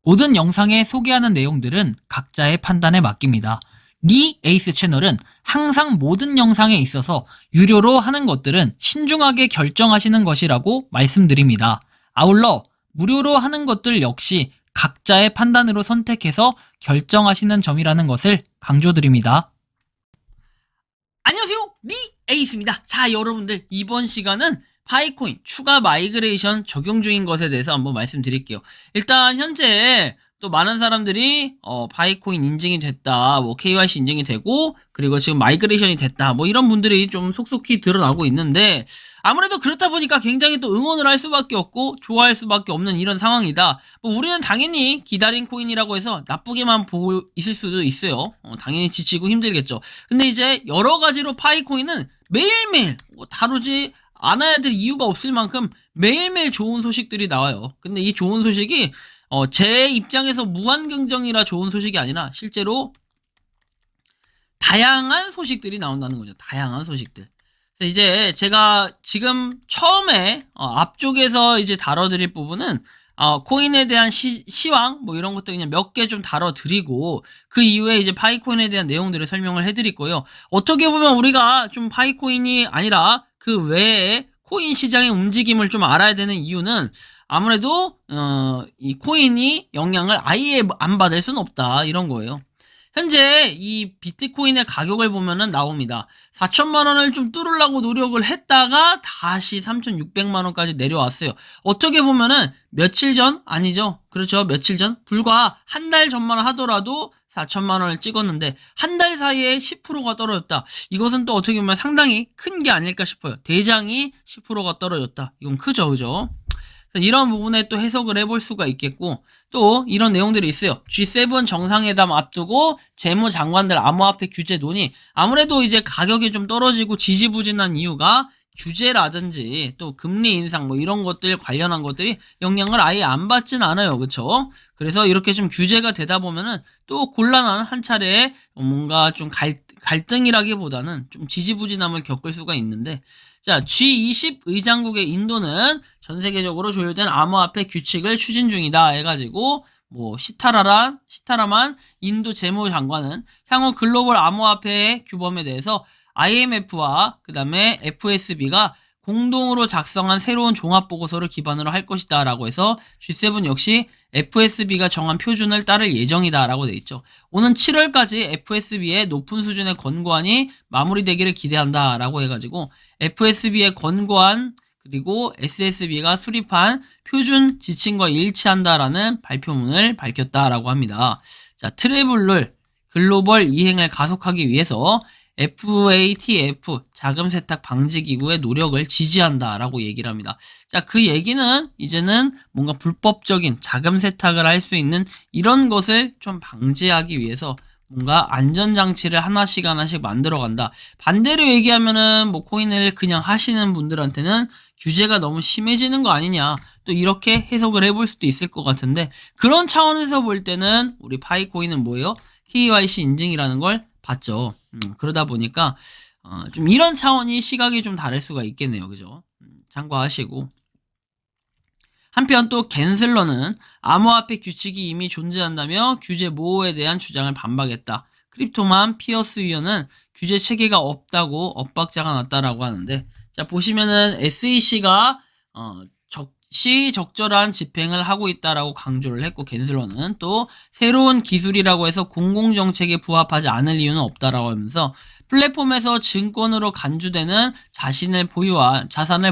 모든 영상에 소개하는 내용들은 각자의 판단에 맡깁니다. 리 에이스 채널은 항상 모든 영상에 있어서 유료로 하는 것들은 신중하게 결정하시는 것이라고 말씀드립니다. 아울러 무료로 하는 것들 역시 각자의 판단으로 선택해서 결정하시는 점이라는 것을 강조드립니다. 안녕하세요, 리 에이스입니다. 자, 여러분들, 이번 시간은 파이코인 추가 마이그레이션 적용 중인 것에 대해서 한번 말씀드릴게요. 일단 현재 또 많은 사람들이 파이코인 인증이 됐다, 뭐 KYC 인증이 되고, 그리고 지금 마이그레이션이 됐다, 뭐 이런 분들이 좀 속속히 드러나고 있는데, 아무래도 그렇다 보니까 굉장히 또 응원을 할 수밖에 없고 좋아할 수밖에 없는 이런 상황이다. 뭐 우리는 당연히 기다린 코인이라고 해서 나쁘게만 보고 있을 수도 있어요. 당연히 지치고 힘들겠죠. 근데 이제 여러 가지로 파이코인은 매일매일 다루지 않아야 될 이유가 없을 만큼 매일매일 좋은 소식들이 나와요. 근데 이 좋은 소식이 제 입장에서 무한긍정이라 좋은 소식이 아니라 실제로 다양한 소식들이 나온다는 거죠. 다양한 소식들. 그래서 이제 제가 지금 처음에 앞쪽에서 이제 다뤄드릴 부분은 코인에 대한 시황 뭐 이런 것들 그냥 몇 개 좀 다뤄드리고, 그 이후에 이제 파이코인에 대한 내용들을 설명을 해드릴 거예요. 어떻게 보면 우리가 좀 파이코인이 아니라 그 외에 코인 시장의 움직임을 좀 알아야 되는 이유는 아무래도 이 코인이 영향을 아예 안 받을 수는 없다, 이런 거예요. 현재 이 비트코인의 가격을 보면은 나옵니다. 4천만 원을 좀 뚫으려고 노력을 했다가 다시 3,600만 원까지 내려왔어요. 어떻게 보면은 며칠 전 아니죠. 그렇죠. 며칠 전 불과 한 달 전만 하더라도 4천만 원을 찍었는데 한 달 사이에 10%가 떨어졌다. 이것은 또 어떻게 보면 상당히 큰 게 아닐까 싶어요. 대장이 10%가 떨어졌다. 이건 크죠, 그죠? 이런 부분에 또 해석을 해볼 수가 있겠고, 또 이런 내용들이 있어요. G7 정상회담 앞두고 재무장관들 암호화폐 규제 논의. 아무래도 이제 가격이 좀 떨어지고 지지부진한 이유가 규제라든지 또 금리 인상 뭐 이런 것들 관련한 것들이 영향을 아예 안 받진 않아요. 그쵸? 그래서 이렇게 좀 규제가 되다 보면은 또 곤란한 한 차례에 뭔가 좀 갈등이라기보다는 좀 지지부진함을 겪을 수가 있는데, 자, G20 의장국의 인도는 전 세계적으로 조율된 암호화폐 규칙을 추진 중이다 해가지고, 뭐 시타라만 인도 재무장관은 향후 글로벌 암호화폐 규범에 대해서 IMF와 그 다음에 FSB가 공동으로 작성한 새로운 종합보고서를 기반으로 할 것이다 라고 해서 G7 역시 FSB가 정한 표준을 따를 예정이다 라고 돼 있죠. 오는 7월까지 FSB의 높은 수준의 권고안이 마무리되기를 기대한다 라고 해가지고, FSB의 권고안 그리고 SSB가 수립한 표준 지침과 일치한다라는 발표문을 밝혔다라고 합니다. 자, 트래블룰 글로벌 이행을 가속하기 위해서 FATF 자금 세탁 방지 기구의 노력을 지지한다라고 얘기를 합니다. 자, 그 얘기는 이제는 뭔가 불법적인 자금 세탁을 할 수 있는 이런 것을 좀 방지하기 위해서 뭔가 안전장치를 하나씩 만들어 간다. 반대로 얘기하면은 뭐 코인을 그냥 하시는 분들한테는 규제가 너무 심해지는 거 아니냐, 또 이렇게 해석을 해볼 수도 있을 것 같은데, 그런 차원에서 볼 때는 우리 파이코인은 뭐예요? KYC 인증이라는 걸 받죠. 그러다 보니까 좀 이런 차원이 시각이 좀 다를 수가 있겠네요. 그죠? 참고하시고, 한편 또 갠슬러는 암호화폐 규칙이 이미 존재한다며 규제 모호에 대한 주장을 반박했다. 크립토만 피어스 위원은 규제 체계가 없다고 엇박자가 났다라고 하는데, 자, 보시면은 SEC가 시적절한 집행을 하고 있다라고 강조를 했고, 갠슬러는 또 새로운 기술이라고 해서 공공정책에 부합하지 않을 이유는 없다라고 하면서 플랫폼에서 증권으로 간주되는 자산을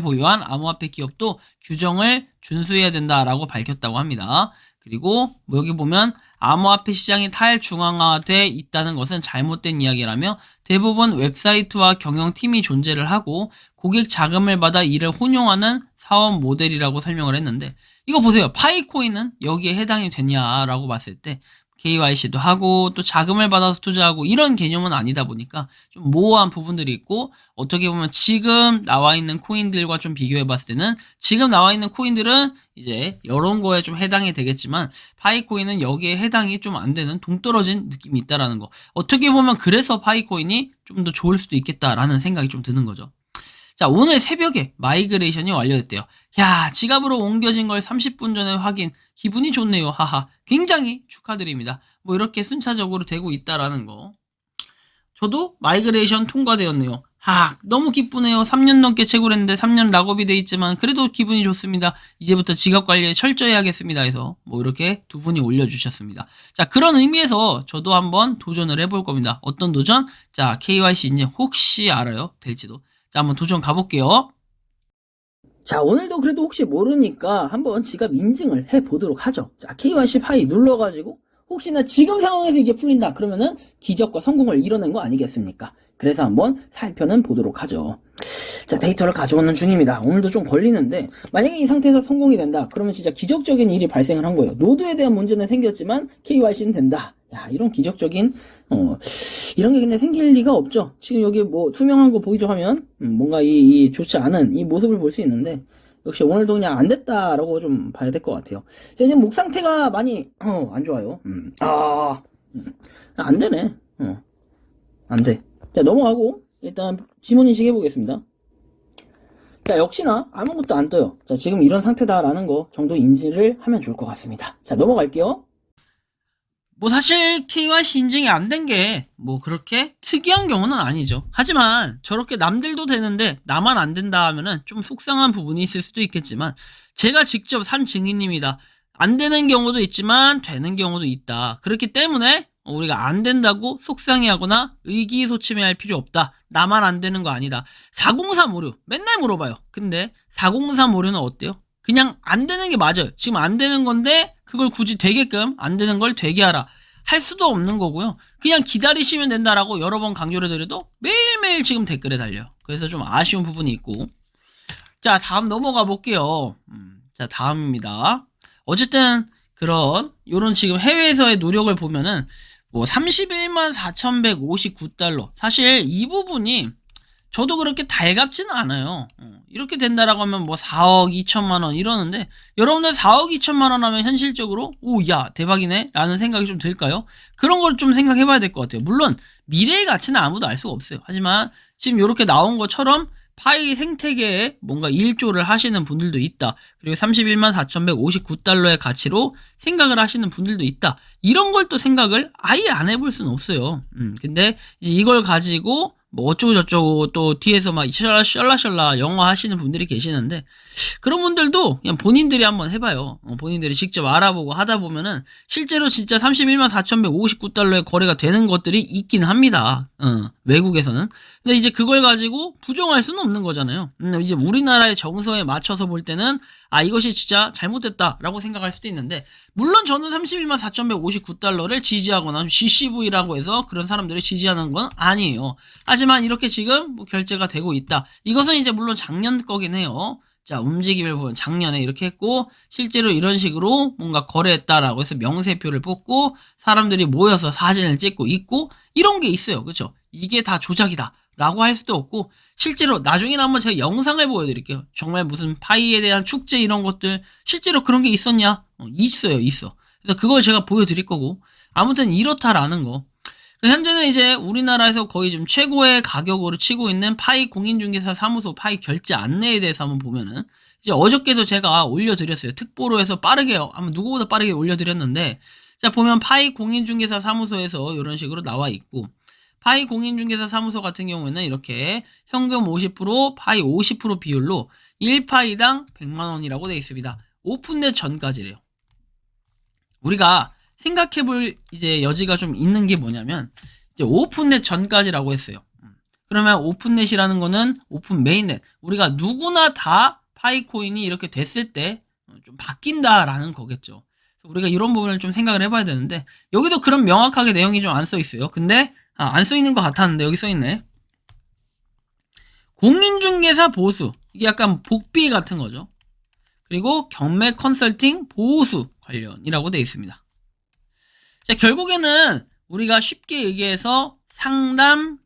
보유한 암호화폐 기업도 규정을 준수해야 된다라고 밝혔다고 합니다. 그리고 뭐 여기 보면 암호화폐 시장이 탈중앙화돼 있다는 것은 잘못된 이야기라며 대부분 웹사이트와 경영팀이 존재를 하고 고객 자금을 받아 이를 혼용하는 사업 모델이라고 설명을 했는데, 이거 보세요. 파이코인은 여기에 해당이 되냐라고 봤을 때 KYC도 하고 또 자금을 받아서 투자하고 이런 개념은 아니다 보니까 좀 모호한 부분들이 있고, 어떻게 보면 지금 나와 있는 코인들과 좀 비교해 봤을 때는 지금 나와 있는 코인들은 이제 이런 거에 좀 해당이 되겠지만 파이코인은 여기에 해당이 좀 안 되는 동떨어진 느낌이 있다라는 거. 어떻게 보면 그래서 파이코인이 좀 더 좋을 수도 있겠다라는 생각이 좀 드는 거죠. 자, 오늘 새벽에 마이그레이션이 완료됐대요. 야, 지갑으로 옮겨진 걸 30분 전에 확인. 기분이 좋네요. 하하. 굉장히 축하드립니다. 뭐 이렇게 순차적으로 되고 있다라는 거. 저도 마이그레이션 통과되었네요. 너무 기쁘네요. 3년 넘게 채굴 했는데 3년 락업이 돼 있지만 그래도 기분이 좋습니다. 이제부터 지갑 관리에 철저히 하겠습니다 해서 뭐 이렇게 두 분이 올려주셨습니다. 자, 그런 의미에서 저도 한번 도전을 해볼 겁니다. 어떤 도전? 자, KYC 인증 혹시 알아요? 될지도. 자, 한번 도전 가볼게요. 자, 오늘도 그래도 혹시 모르니까 한번 지갑 인증을 해보도록 하죠. 자, KYC 파이 눌러가지고 혹시나 지금 상황에서 이게 풀린다 그러면은 기적과 성공을 이뤄낸 거 아니겠습니까? 그래서 한번 살펴는 보도록 하죠. 자, 데이터를 가져오는 중입니다. 오늘도 좀 걸리는데 만약에 이 상태에서 성공이 된다 그러면 진짜 기적적인 일이 발생을 한 거예요. 노드에 대한 문제는 생겼지만 KYC는 된다. 야, 이런 기적적인 이런 게 근데 생길 리가 없죠. 지금 여기 뭐 투명한 거 보이죠 하면 뭔가 이 좋지 않은 이 모습을 볼 수 있는데 역시 오늘도 그냥 안 됐다라고 좀 봐야 될 것 같아요. 제가 지금 목 상태가 많이 안 좋아요. 안 되네. 안 돼. 자, 넘어가고 일단 지문 인식 해보겠습니다. 자, 역시나 아무것도 안 떠요. 자, 지금 이런 상태다라는 거 정도 인지를 하면 좋을 것 같습니다. 자, 넘어갈게요. 뭐 사실 KYC 인증이 안 된 게 뭐 그렇게 특이한 경우는 아니죠. 하지만 저렇게 남들도 되는데 나만 안 된다 하면은 좀 속상한 부분이 있을 수도 있겠지만 제가 직접 산 증인입니다. 안 되는 경우도 있지만 되는 경우도 있다. 그렇기 때문에 우리가 안 된다고 속상해하거나 의기소침해할 필요 없다. 나만 안 되는 거 아니다. 403 오류 맨날 물어봐요. 근데 403 오류는 어때요? 그냥 안 되는 게 맞아요. 지금 안 되는 건데 그걸 굳이 되게끔 안 되는 걸 되게 하라. 할 수도 없는 거고요. 그냥 기다리시면 된다라고 여러 번 강조를 드려도 매일매일 지금 댓글에 달려요. 그래서 좀 아쉬운 부분이 있고. 자, 다음 넘어가 볼게요. 자, 다음입니다. 어쨌든 요런 지금 해외에서의 노력을 보면은 뭐 31만 4,159달러. 사실 이 부분이 저도 그렇게 달갑지는 않아요. 이렇게 된다라고 하면 뭐 4억 2천만 원 이러는데 여러분들 4억 2천만 원 하면 현실적으로 야 대박이네 라는 생각이 좀 들까요? 그런 걸 좀 생각해 봐야 될 것 같아요. 물론 미래의 가치는 아무도 알 수가 없어요. 하지만 지금 이렇게 나온 것처럼 파이 생태계에 뭔가 일조를 하시는 분들도 있다. 그리고 31만 4,159달러의 가치로 생각을 하시는 분들도 있다. 이런 걸 또 생각을 아예 안 해볼 수는 없어요. 근데 이제 이걸 가지고 뭐 어쩌고 저쩌고 또 뒤에서 막 셜라셜라 영어 하시는 분들이 계시는데 그런 분들도 그냥 본인들이 한번 해봐요. 본인들이 직접 알아보고 하다 보면은 실제로 진짜 31만 4,159달러의 거래가 되는 것들이 있긴 합니다. 외국에서는. 근데 이제 그걸 가지고 부정할 수는 없는 거잖아요. 이제 우리나라의 정서에 맞춰서 볼 때는 이것이 진짜 잘못됐다라고 생각할 수도 있는데 물론 저는 31만 4,159달러를 지지하거나 CCV라고 해서 그런 사람들을 지지하는 건 아니에요. 하지만 이렇게 지금 뭐 결제가 되고 있다. 이것은 이제 물론 작년 거긴 해요. 자, 움직임을 보면 작년에 이렇게 했고 실제로 이런 식으로 뭔가 거래했다라고 해서 명세표를 뽑고 사람들이 모여서 사진을 찍고 있고 이런 게 있어요. 그렇죠? 이게 다 조작이다 라고 할 수도 없고 실제로 나중에 한번 제가 영상을 보여드릴게요. 정말 무슨 파이에 대한 축제 이런 것들 실제로 그런 게 있었냐? 있어. 그래서 그걸 제가 보여드릴 거고 아무튼 이렇다라는 거. 현재는 이제 우리나라에서 거의 좀 최고의 가격으로 치고 있는 파이 공인중개사 사무소 파이 결제 안내에 대해서 한번 보면은 이제 어저께도 제가 올려드렸어요. 특보로 해서 빠르게 아마 누구보다 빠르게 올려드렸는데 자 보면 파이 공인중개사 사무소에서 이런 식으로 나와 있고 파이 공인중개사 사무소 같은 경우에는 이렇게 현금 50% 파이 50% 비율로 1파이당 100만원이라고 되어 있습니다. 오픈넷 전까지래요. 우리가 생각해볼 이제 여지가 좀 있는 게 뭐냐면 이제 오픈넷 전까지라고 했어요. 그러면 오픈넷이라는 거는 오픈 메인넷. 우리가 누구나 다 파이코인이 이렇게 됐을 때 좀 바뀐다라는 거겠죠. 우리가 이런 부분을 좀 생각을 해봐야 되는데 여기도 그런 명확하게 내용이 좀 안 써 있어요. 근데 안 써 있는 것 같았는데 여기 써 있네. 공인중개사 보수. 이게 약간 복비 같은 거죠. 그리고 경매 컨설팅 보수 관련이라고 되어 있습니다. 자, 결국에는 우리가 쉽게 얘기해서 상담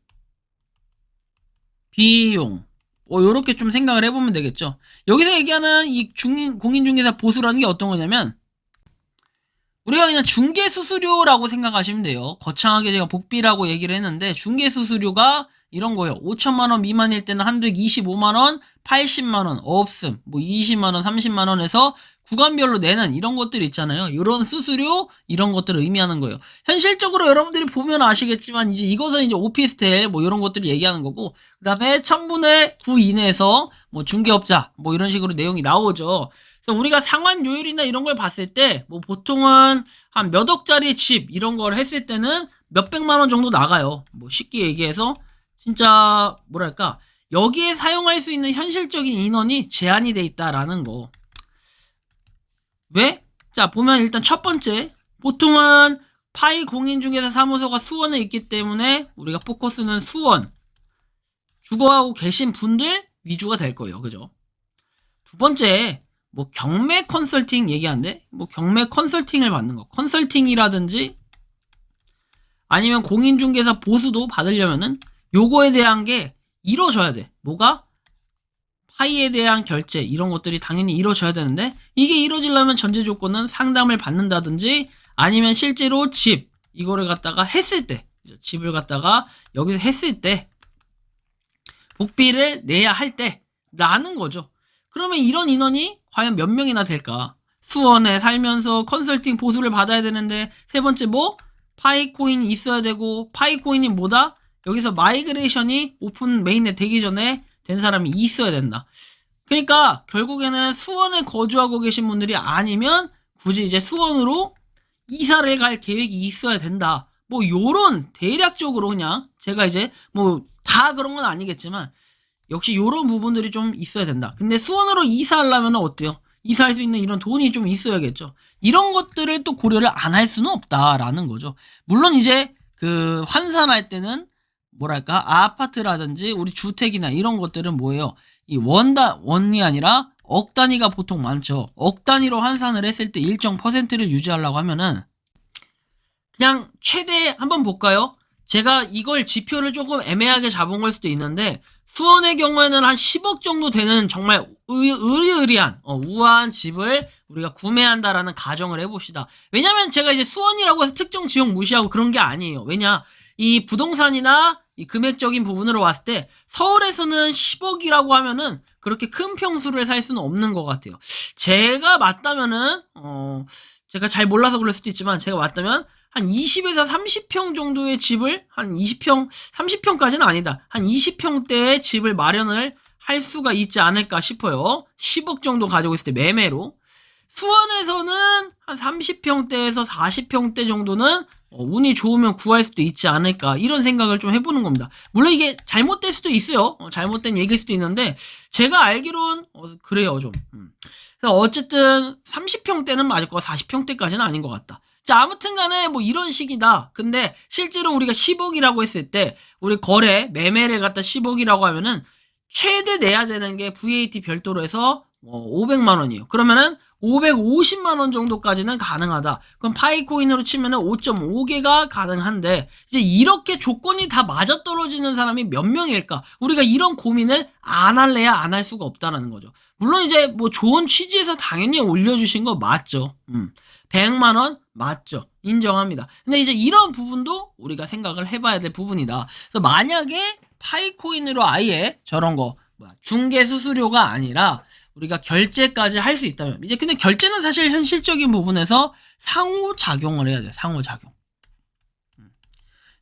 비용 요렇게 좀 생각을 해보면 되겠죠. 여기서 얘기하는 이 공인중개사 보수라는 게 어떤 거냐면 우리가 그냥 중개수수료라고 생각하시면 돼요. 거창하게 제가 복비라고 얘기를 했는데 중개수수료가 이런 거예요. 5천만 원 미만일 때는 한도액 25만 원, 80만 원, 없음, 뭐 20만 원, 30만 원에서 구간별로 내는 이런 것들이 있잖아요. 이런 수수료 이런 것들을 의미하는 거예요. 현실적으로 여러분들이 보면 아시겠지만 이제 이것은 이제 오피스텔 뭐 이런 것들을 얘기하는 거고, 그다음에 1000분의 9 이내에서 뭐 중개업자 뭐 이런 식으로 내용이 나오죠. 그래서 우리가 상환요율이나 이런 걸 봤을 때 뭐 보통은 한 몇 억짜리 집 이런 걸 했을 때는 몇백만 원 정도 나가요. 뭐 쉽게 얘기해서 진짜 뭐랄까, 여기에 사용할 수 있는 현실적인 인원이 제한이 돼 있다라는 거. 왜? 자, 보면 일단 첫 번째, 보통은 파이 공인중개사 사무소가 수원에 있기 때문에 우리가 포커스는 수원, 주거하고 계신 분들 위주가 될 거예요. 그죠? 두 번째, 뭐 경매 컨설팅 얘기하는데, 뭐 경매 컨설팅을 받는 거, 컨설팅이라든지 아니면 공인중개사 보수도 받으려면은 요거에 대한 게 이루어져야 돼. 뭐가? 파이에 대한 결제 이런 것들이 당연히 이루어져야 되는데, 이게 이루어지려면 전제 조건은 상담을 받는다든지 아니면 실제로 집 이거를 갖다가 했을 때, 집을 갖다가 여기서 했을 때 복비를 내야 할 때 라는 거죠. 그러면 이런 인원이 과연 몇 명이나 될까? 수원에 살면서 컨설팅 보수를 받아야 되는데, 세 번째 뭐? 파이코인이 있어야 되고, 파이코인이 뭐다? 여기서 마이그레이션이 오픈 메인넷 되기 전에 된 사람이 있어야 된다. 그러니까 결국에는 수원에 거주하고 계신 분들이 아니면 굳이 이제 수원으로 이사를 갈 계획이 있어야 된다. 뭐 요런 대략적으로 그냥 제가 이제 뭐 다 그런 건 아니겠지만 역시 요런 부분들이 좀 있어야 된다. 근데 수원으로 이사하려면 어때요? 이사할 수 있는 이런 돈이 좀 있어야겠죠. 이런 것들을 또 고려를 안 할 수는 없다라는 거죠. 물론 이제 그 환산할 때는 뭐랄까, 아파트라든지 우리 주택이나 이런 것들은 뭐예요? 이 원이 아니라 억 단위가 보통 많죠. 억 단위로 환산을 했을 때 일정 퍼센트를 유지하려고 하면은 그냥 최대 한번 볼까요? 제가 이걸 지표를 조금 애매하게 잡은 걸 수도 있는데, 수원의 경우에는 한 10억 정도 되는 정말 의리의리한 우아한 집을 우리가 구매한다라는 가정을 해봅시다. 왜냐면 제가 이제 수원이라고 해서 특정 지역 무시하고 그런 게 아니에요. 왜냐, 이 부동산이나 이 금액적인 부분으로 봤을 때 서울에서는 10억이라고 하면은 그렇게 큰 평수를 살 수는 없는 것 같아요. 제가 맞다면은 제가 잘 몰라서 그럴 수도 있지만, 제가 맞다면 한 20에서 30평 정도의 집을, 한 20평, 30평까지는 아니다, 한 20평대의 집을 마련을 할 수가 있지 않을까 싶어요. 10억 정도 가지고 있을 때 매매로. 수원에서는 한 30평대에서 40평대 정도는 운이 좋으면 구할 수도 있지 않을까, 이런 생각을 좀 해보는 겁니다. 물론 이게 잘못될 수도 있어요. 잘못된 얘기일 수도 있는데 제가 알기론 그래요 좀. 그래서 어쨌든 30평대는 맞을 거고 40평대까지는 아닌 것 같다. 자, 아무튼 간에 뭐 이런 식이다. 근데 실제로 우리가 10억이라고 했을 때 우리 거래 매매를 갖다 10억이라고 하면은 최대 내야 되는 게 VAT 별도로 해서 500만 원이에요. 그러면은 550만 원 정도까지는 가능하다. 그럼 파이코인으로 치면은 5.5개가 가능한데, 이제 이렇게 조건이 다 맞아떨어지는 사람이 몇 명일까? 우리가 이런 고민을 안 할래야 안 할 수가 없다라는 거죠. 물론 이제 뭐 좋은 취지에서 당연히 올려주신 거 맞죠. 100만 원 맞죠. 인정합니다. 근데 이제 이런 부분도 우리가 생각을 해봐야 될 부분이다. 그래서 만약에 파이코인으로 아예 저런 거 중개 수수료가 아니라 우리가 결제까지 할 수 있다면, 이제 근데 결제는 사실 현실적인 부분에서 상호작용을 해야 돼요. 상호작용.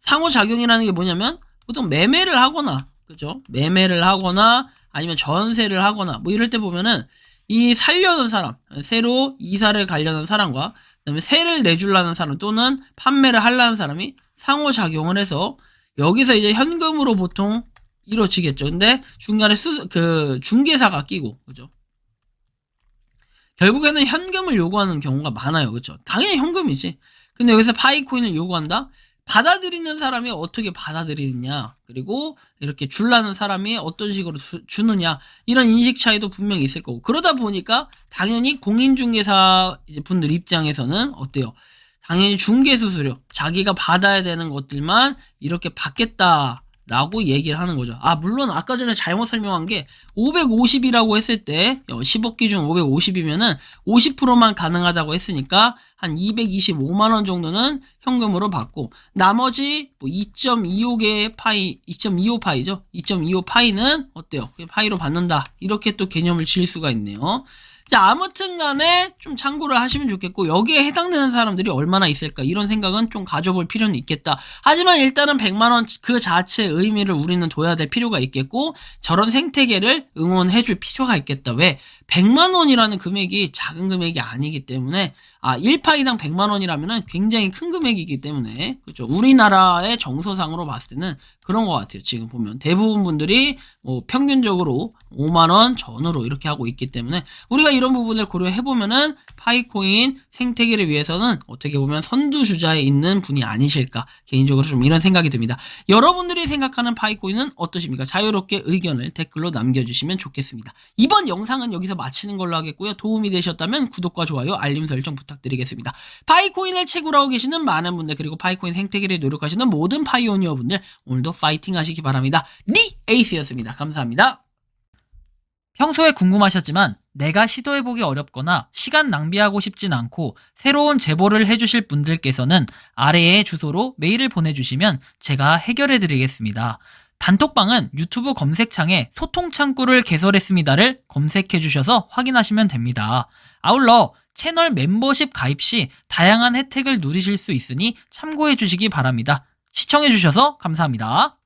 상호작용이라는 게 뭐냐면 보통 매매를 하거나, 그죠? 매매를 하거나 아니면 전세를 하거나 뭐 이럴 때 보면은 이 살려는 사람, 새로 이사를 가려는 사람과 그다음에 세를 내주려는 사람 또는 판매를 하려는 사람이 상호작용을 해서 여기서 이제 현금으로 보통 이루어지겠죠. 근데 중간에 중개사가 끼고, 그죠? 결국에는 현금을 요구하는 경우가 많아요. 그렇죠? 당연히 현금이지. 근데 여기서 파이코인을 요구한다? 받아들이는 사람이 어떻게 받아들이느냐, 그리고 이렇게 줄라는 사람이 어떤 식으로 주느냐, 이런 인식 차이도 분명히 있을 거고, 그러다 보니까 당연히 공인중개사 이제 분들 입장에서는 어때요? 당연히 중개수수료, 자기가 받아야 되는 것들만 이렇게 받겠다 라고 얘기를 하는 거죠. 물론 아까 전에 잘못 설명한 게 550이라고 했을 때 10억 기준 550이면은 50%만 가능하다고 했으니까 한 225만원 정도는 현금으로 받고 나머지 뭐 2.25개의 파이, 2.25 파이죠. 2.25 파이는 어때요? 파이로 받는다. 이렇게 또 개념을 지을 수가 있네요. 자, 아무튼 간에 좀 참고를 하시면 좋겠고, 여기에 해당되는 사람들이 얼마나 있을까, 이런 생각은 좀 가져볼 필요는 있겠다. 하지만 일단은 100만원 그 자체의 의미를 우리는 둬야 될 필요가 있겠고, 저런 생태계를 응원해줄 필요가 있겠다. 왜? 100만원이라는 금액이 작은 금액이 아니기 때문에, 1파이당 100만원이라면 굉장히 큰 금액이기 때문에, 그렇죠. 우리나라의 정서상으로 봤을 때는 그런 것 같아요. 지금 보면 대부분 분들이 뭐 평균적으로 5만원 전후로 이렇게 하고 있기 때문에 우리가 이런 부분을 고려해보면은 파이코인 생태계를 위해서는 어떻게 보면 선두주자에 있는 분이 아니실까, 개인적으로 좀 이런 생각이 듭니다. 여러분들이 생각하는 파이코인은 어떠십니까? 자유롭게 의견을 댓글로 남겨주시면 좋겠습니다. 이번 영상은 여기서 마치는 걸로 하겠고요. 도움이 되셨다면 구독과 좋아요, 알림 설정 부탁드리겠습니다. 파이코인을 채굴하고 계시는 많은 분들, 그리고 파이코인 생태계를 노력하시는 모든 파이오니어 분들, 오늘도 파이팅 하시기 바랍니다. 에이스였습니다. 감사합니다. 평소에 궁금하셨지만 내가 시도해보기 어렵거나 시간 낭비하고 싶진 않고 새로운 제보를 해주실 분들께서는 아래의 주소로 메일을 보내주시면 제가 해결해드리겠습니다. 단톡방은 유튜브 검색창에 소통창구를 개설했습니다를 검색해주셔서 확인하시면 됩니다. 아울러 채널 멤버십 가입 시 다양한 혜택을 누리실 수 있으니 참고해주시기 바랍니다. 시청해주셔서 감사합니다.